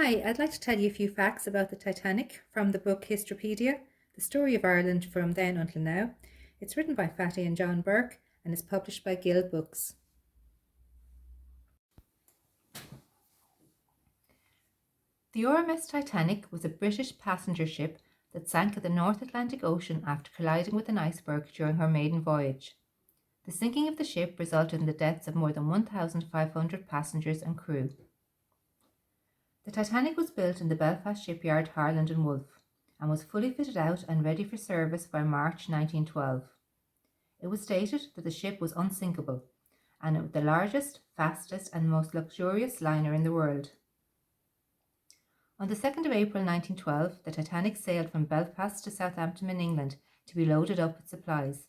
Hi, I'd like to tell you a few facts about the Titanic from the book Historopedia, The Story of Ireland from Then Until Now. It's written by Fatti John Burke and is published by Gill Books. The RMS Titanic was a British passenger ship that sank at the North Atlantic Ocean after colliding with an iceberg during her maiden voyage. The sinking of the ship resulted in the deaths of more than 1,500 passengers and crew. The Titanic was built in the Belfast shipyard Harland and Wolff and was fully fitted out and ready for service by March 1912. It was stated that the ship was unsinkable and it was the largest, fastest and most luxurious liner in the world. On the 2nd of April 1912, the Titanic sailed from Belfast to Southampton in England to be loaded up with supplies.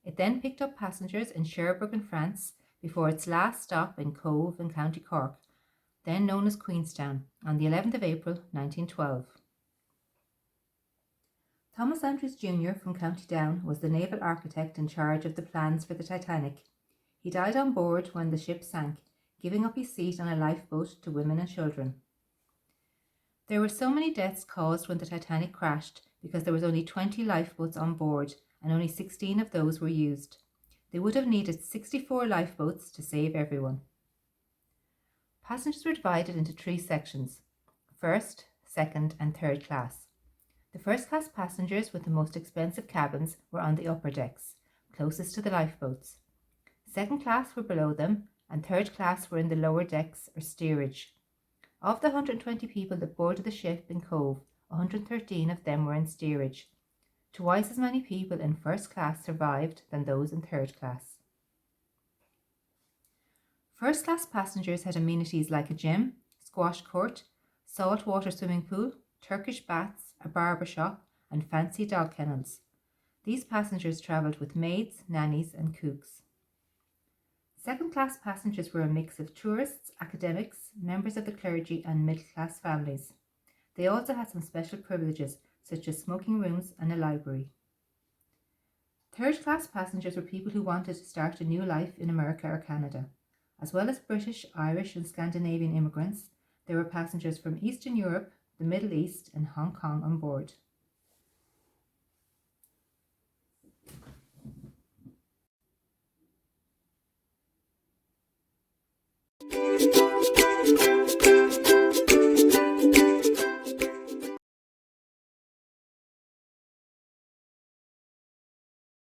It then picked up passengers in Cherbourg in France before its last stop in Cove in County Cork, then known as Queenstown, on the 11th of April 1912. Thomas Andrews Jr. from County Down was the naval architect in charge of the plans for the Titanic. He died on board when the ship sank, giving up his seat on a lifeboat to women and children. There were so many deaths caused when the Titanic crashed because there was only 20 lifeboats on board and only 16 of those were used. They would have needed 64 lifeboats to save everyone. Passengers were divided into three sections: first, second and third class. The first class passengers with the most expensive cabins were on the upper decks, closest to the lifeboats. Second class were below them and third class were in the lower decks or steerage. Of the 120 people that boarded the ship in Cove, 113 of them were in steerage. Twice as many people in first class survived than those in third class. First class passengers had amenities like a gym, squash court, saltwater swimming pool, Turkish baths, a barber shop and fancy dog kennels. These passengers travelled with maids, nannies and cooks. Second class passengers were a mix of tourists, academics, members of the clergy and middle class families. They also had some special privileges such as smoking rooms and a library. Third class passengers were people who wanted to start a new life in America or Canada. As well as British, Irish and Scandinavian immigrants, there were passengers from Eastern Europe, the Middle East and Hong Kong on board.